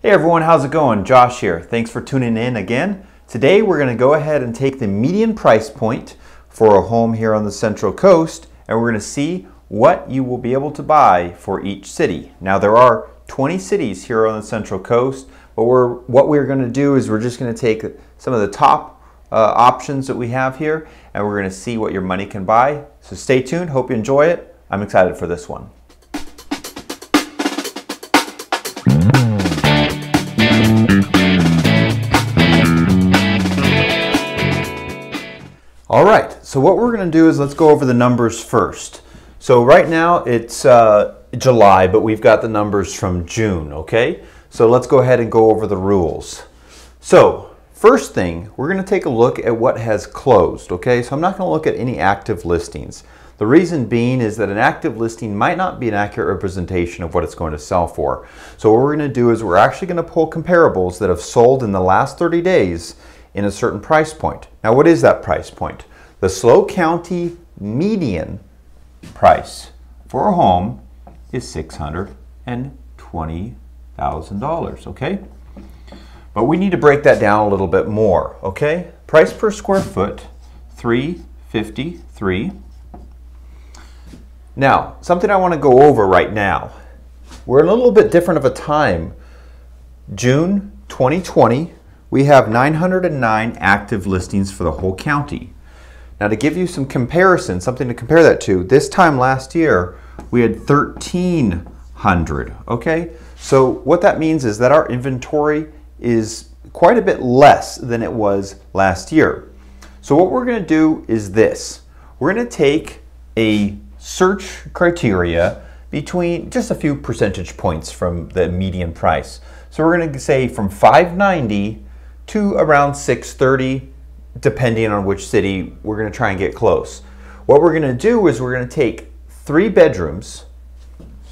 Hey everyone, how's it going? Josh here. Thanks for tuning in again. Today we're going to go ahead and take the median price point for a home here on the Central Coast, and we're going to see what you will be able to buy for each city. Now there are 20 cities here on the Central Coast, but what we're going to do is we're just going to take some of the top options that we have here, and we're going to see what your money can buy. So stay tuned. Hope you enjoy it. I'm excited for this one. All right, so what we're going to do is let's go over the numbers first. So right now it's July, but we've got the numbers from June, okay? So let's go ahead and go over the rules. So first thing, we're going to take a look at what has closed, okay? So I'm not going to look at any active listings. The reason being is that an active listing might not be an accurate representation of what it's going to sell for. So what we're going to do is we're actually going to pull comparables that have sold in the last 30 days in a certain price point. Now what is that price point? The SLO County median price for a home is $620,000, okay? But we need to break that down a little bit more, okay? Price per square foot, $353. Now, something I want to go over right now. We're in a little bit different of a time. June 2020, we have 909 active listings for the whole county. Now to give you some comparison, something to compare that to, this time last year we had 1,300, okay? So what that means is that our inventory is quite a bit less than it was last year. So what we're going to do is this. We're going to take a search criteria between just a few percentage points from the median price. So we're going to say from 590 to around 630, depending on which city we're going to try and get close. What we're going to do is we're going to take 3 bedrooms.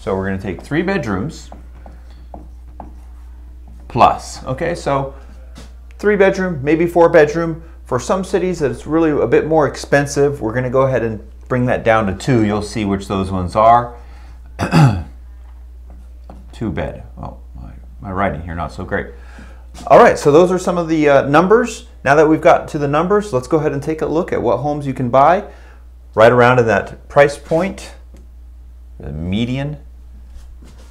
So we're going to take 3 bedrooms plus. Okay, so 3 bedroom, maybe 4 bedroom. For some cities that it's really a bit more expensive, we're going to go ahead and bring that down to 2. You'll see which those ones are. 2 bed. Oh, my writing here not so great. All right, so those are some of the numbers. Now that we've got to the numbers, let's go ahead and take a look at what homes you can buy right around in that price point, the median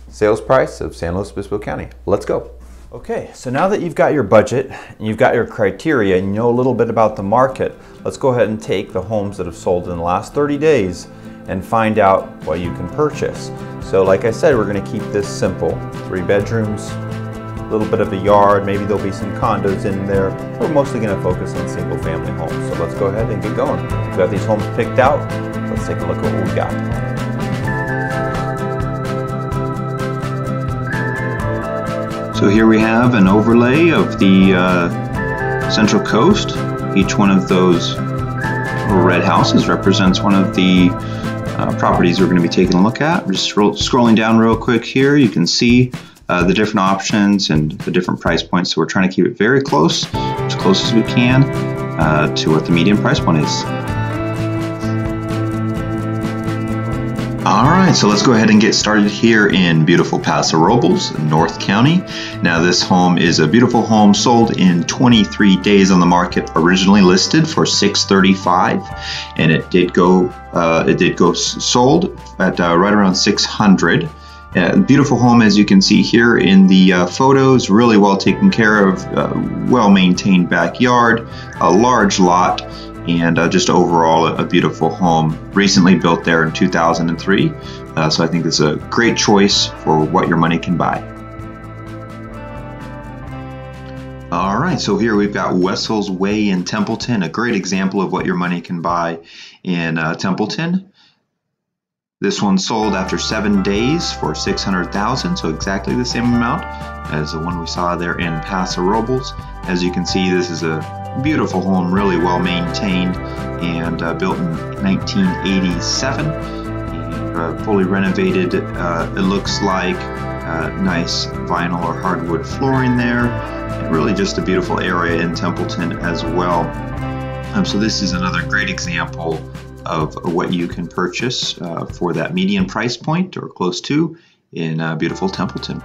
sales price of San Luis Obispo County. Let's go. Okay, so now that you've got your budget and you've got your criteria and you know a little bit about the market, let's go ahead and take the homes that have sold in the last 30 days and find out what you can purchase. So like I said, we're going to keep this simple. 3 bedrooms, a little bit of a yard, maybe there'll be some condos in there. We're mostly going to focus on single family homes. So let's go ahead and get going. We've got these homes picked out. Let's take a look at what we got. So here we have an overlay of the Central Coast. Each one of those red houses represents one of the properties we're going to be taking a look at. We're just scrolling down real quick here. You can see the different options and the different price points. So we're trying to keep it very close as we can to what the median price point is. All right, so let's go ahead and get started here in beautiful Paso Robles, North County. Now this home is a beautiful home sold in 23 days on the market, originally listed for $635, and it did go sold at right around $600. Beautiful home, as you can see here in the photos, really well taken care of, well-maintained backyard, a large lot, and just overall a beautiful home. Recently built there in 2003, so I think this is a great choice for what your money can buy. All right, so here we've got Wessel's Way in Templeton, a great example of what your money can buy in Templeton. This one sold after 7 days for $600,000, so exactly the same amount as the one we saw there in Paso Robles. As you can see, this is a beautiful home, really well maintained, and built in 1987, and fully renovated. It looks like nice vinyl or hardwood flooring there, and really just a beautiful area in Templeton as well. So this is another great example of what you can purchase for that median price point or close to in beautiful Templeton.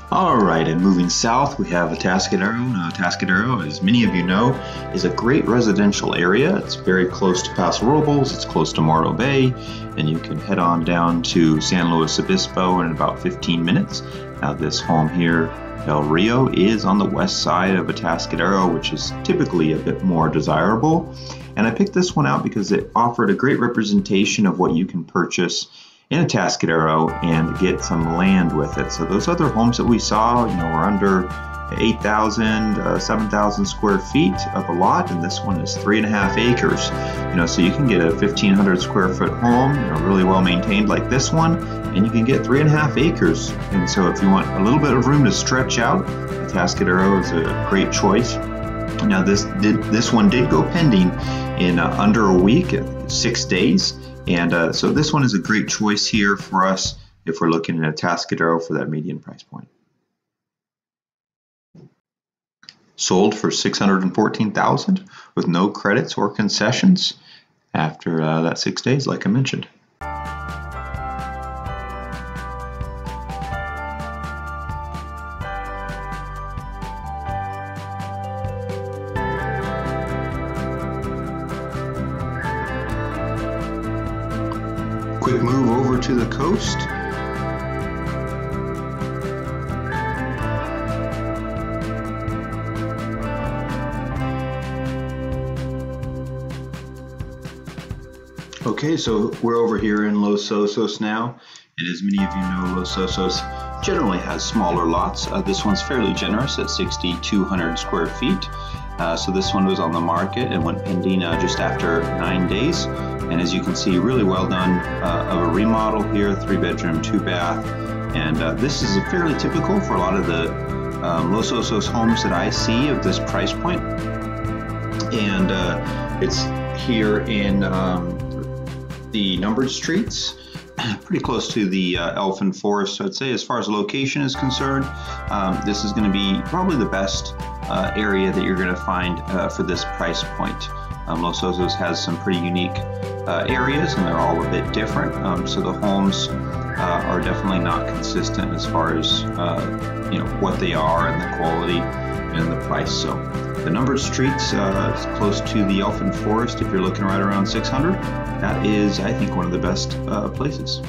All right, and moving south, we have Atascadero. Now, Atascadero, as many of you know, is a great residential area. It's very close to Paso Robles, it's close to Morro Bay, and you can head on down to San Luis Obispo in about 15 minutes. Now, this home here, El Rio, is on the west side of Atascadero, which is typically a bit more desirable. And I picked this one out because it offered a great representation of what you can purchase in Atascadero and get some land with it. So those other homes that we saw, were under 8,000, 7,000 square feet of a lot, and this one is 3.5 acres. So you can get a 1,500 square foot home, really well maintained like this one, and you can get 3.5 acres. And so if you want a little bit of room to stretch out, Atascadero is a great choice. Now this one did go pending in under a week, 6 days. And so this one is a great choice here for us if we're looking at Atascadero for that median price point. Sold for $614,000 with no credits or concessions after that 6 days, like I mentioned. Quick move over to the coast. Okay, so we're over here in Los Osos now, and as many of you know, Los Osos generally has smaller lots. This one's fairly generous at 6,200 square feet. So this one was on the market and went pending just after 9 days. And as you can see, really well done of a remodel here, 3-bedroom, 2-bath. And this is fairly typical for a lot of the Los Osos homes that I see of this price point. And it's here in the numbered streets, pretty close to the Elfin Forest. So I'd say as far as location is concerned, this is going to be probably the best area that you're going to find for this price point. Los Osos has some pretty unique areas, and they're all a bit different. So the homes are definitely not consistent as far as what they are and the quality and the price. So the numbered streets is close to the Elfin Forest. If you're looking right around 600, that is, I think, one of the best places.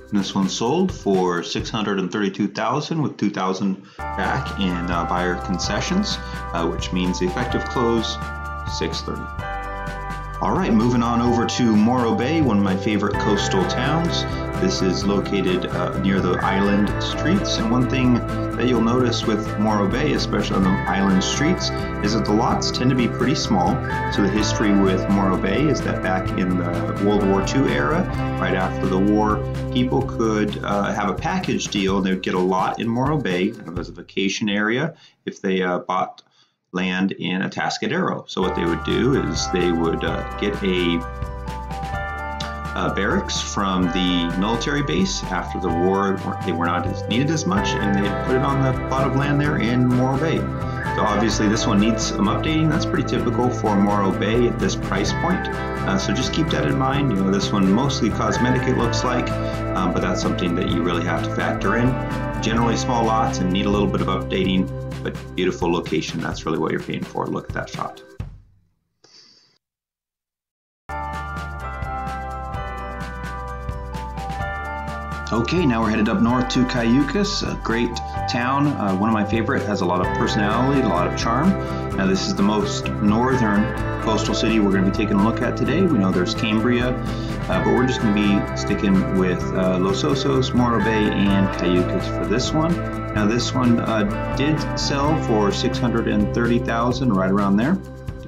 And this one sold for $632,000 with $2,000 back in buyer concessions, which means the effective close $630,000. All right, moving on over to Morro Bay, one of my favorite coastal towns. This is located near the island streets, and one thing that you'll notice with Morro Bay, especially on the island streets, is that the lots tend to be pretty small. So the history with Morro Bay is that back in the World War II era, right after the war, people could have a package deal. They would get a lot in Morro Bay as a vacation area if they bought land in Atascadero. So what they would do is they would get a barracks from the military base after the war. They were not needed as much, and they put it on the plot of land there in Morro Bay. So obviously this one needs some updating. That's pretty typical for Morro Bay at this price point. So just keep that in mind. This one mostly cosmetic, it looks like, but that's something that you really have to factor in. Generally small lots and need a little bit of updating, but beautiful location. That's really what you're paying for. Look at that shot. Okay, now we're headed up north to Cayucos, a great town, one of my favorite, has a lot of personality, a lot of charm. Now this is the most northern coastal city we're going to be taking a look at today. We know there's Cambria, but we're just going to be sticking with Los Osos, Morro Bay, and Cayucos for this one. Now this one did sell for $630,000, right around there.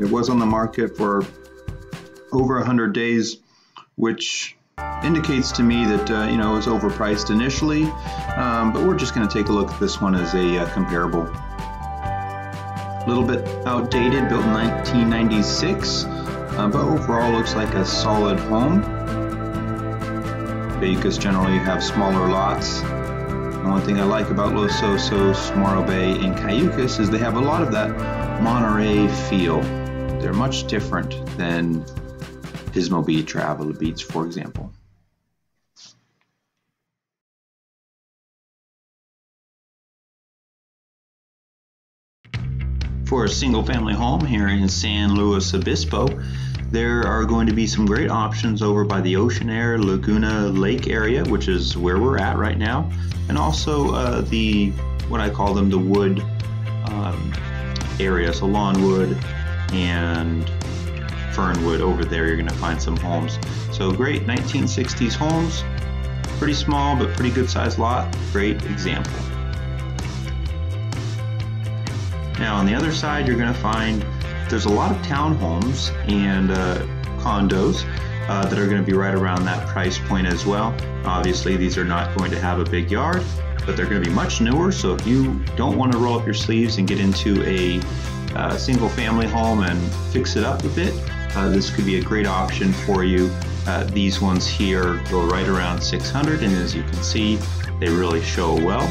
It was on the market for over 100 days, which indicates to me that it was overpriced initially, but we're just going to take a look at this one as a comparable. A little bit outdated, built in 1996, but overall looks like a solid home. Cayucos generally have smaller lots. The one thing I like about Los Osos, Morro Bay, and Cayucos is they have a lot of that Monterey feel. They're much different than Pismo Beach or Avila Beach, for example. For a single family home here in San Luis Obispo, there are going to be some great options over by the Oceano Laguna Lake area, which is where we're at right now, and also what I call them, the wood area, so lawnwood and fernwood. Over there you're going to find some homes. So great 1960s homes, pretty small but pretty good sized lot, great example. Now on the other side, you're going to find there's a lot of townhomes and condos that are going to be right around that price point as well. Obviously, these are not going to have a big yard, but they're going to be much newer. So if you don't want to roll up your sleeves and get into a single family home and fix it up a bit, this could be a great option for you. These ones here go right around 600, and as you can see, they really show well.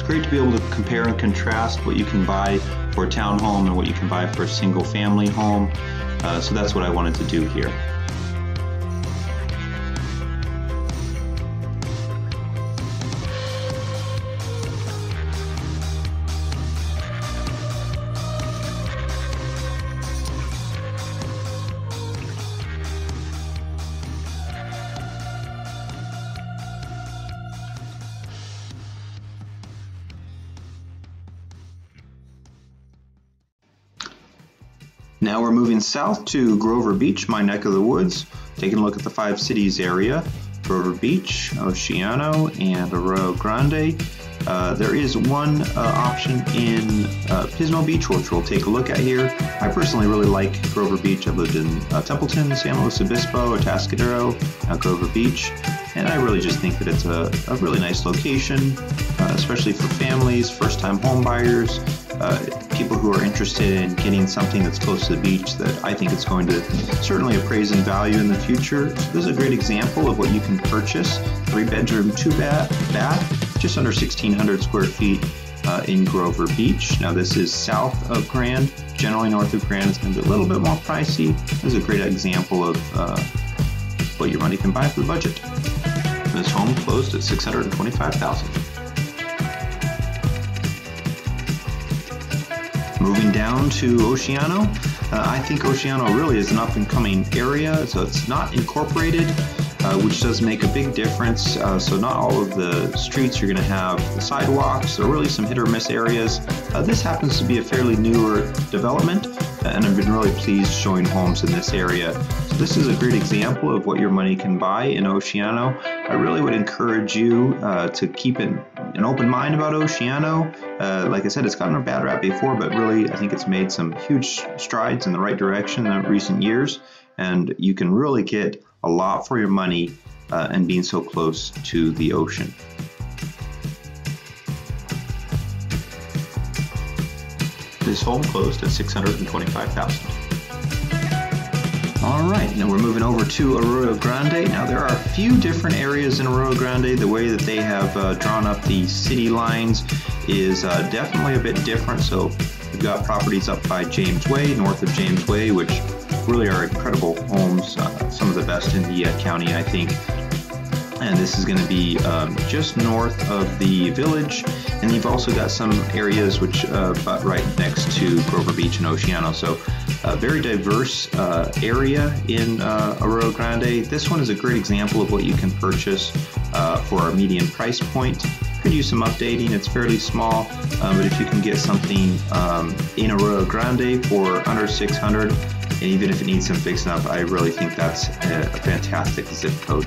Great to be able to compare and contrast what you can buy for a townhome and what you can buy for a single family home. So that's what I wanted to do here. Now we're moving south to Grover Beach, my neck of the woods, taking a look at the 5 cities area. Grover Beach, Oceano, and Arroyo Grande. There is one option in Pismo Beach, which we'll take a look at here. I personally really like Grover Beach. I've lived in Templeton, San Luis Obispo, Atascadero, Grover Beach, and I really just think that it's a really nice location, especially for families, first-time home buyers, people who are interested in getting something that's close to the beach that I think it's going to certainly appraise in value in the future. So this is a great example of what you can purchase. 3-bedroom, 2-bath, just under 1,600 square feet in Grover Beach. Now this is south of Grand. Generally north of Grand is going to be a little bit more pricey. This is a great example of what your money can buy for the budget. This home closed at $625,000. Moving down to Oceano, I think Oceano really is an up-and-coming area, so it's not incorporated, which does make a big difference. So not all of the streets you're going to have the sidewalks. There are really some hit-or-miss areas. This happens to be a fairly newer development, and I've been really pleased showing homes in this area. So this is a great example of what your money can buy in Oceano. I really would encourage you to keep an open mind about Oceano. Like I said, it's gotten a bad rap before, but really I think it's made some huge strides in the right direction in recent years, and you can really get a lot for your money and being so close to the ocean. This home closed at $625,000. All right, now we're moving over to Arroyo Grande. Now there are a few different areas in Arroyo Grande. The way that they have drawn up the city lines is definitely a bit different. So we've got properties up by James Way, north of James Way, which really are incredible homes, some of the best in the county, I think. And this is going to be just north of the village. And you've also got some areas which butt right next to Grover Beach and Oceano. So a very diverse area in Arroyo Grande. This one is a great example of what you can purchase for a median price point. Could use some updating. It's fairly small, but if you can get something in Arroyo Grande for under 600, and even if it needs some fixing up, I really think that's a fantastic zip code.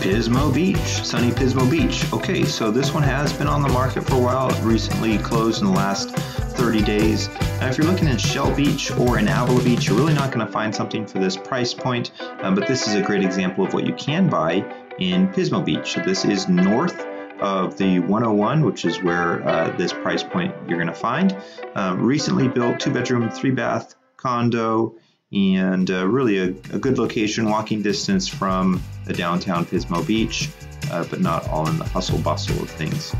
Pismo Beach, sunny Pismo Beach. Okay, so this one has been on the market for a while. It recently closed in the last 30 days. Now, if you're looking in Shell Beach or in Avila Beach, you're really not going to find something for this price point, but this is a great example of what you can buy in Pismo Beach. So this is north of the 101, which is where this price point you're going to find. Recently built 2-bedroom, 3-bath condo, and really a good location, walking distance from the downtown Pismo Beach, but not all in the hustle bustle of things.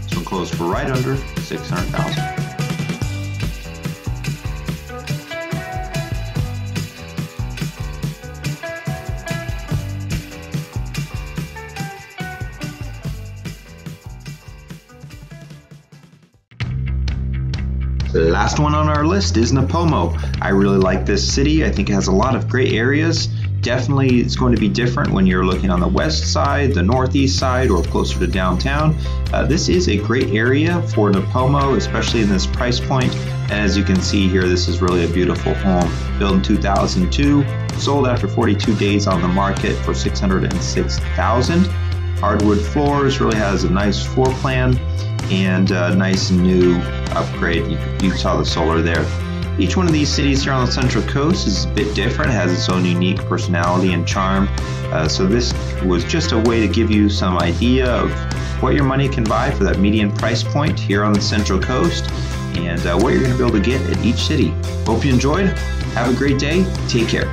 This one closed for right under $600,000. Last one on our list is Nipomo. I really like this city. I think it has a lot of great areas. Definitely it's going to be different when you're looking on the west side, the northeast side, or closer to downtown. This is a great area for Nipomo, especially in this price point. As you can see here, this is really a beautiful home. Built in 2002, sold after 42 days on the market for $606,000. Hardwood floors, really has a nice floor plan and a nice new upgrade. You saw the solar there. Each one of these cities here on the Central Coast is a bit different, has its own unique personality and charm. So this was just a way to give you some idea of what your money can buy for that median price point here on the Central Coast, and what you're going to be able to get at each city. Hope you enjoyed. Have a great day. Take care.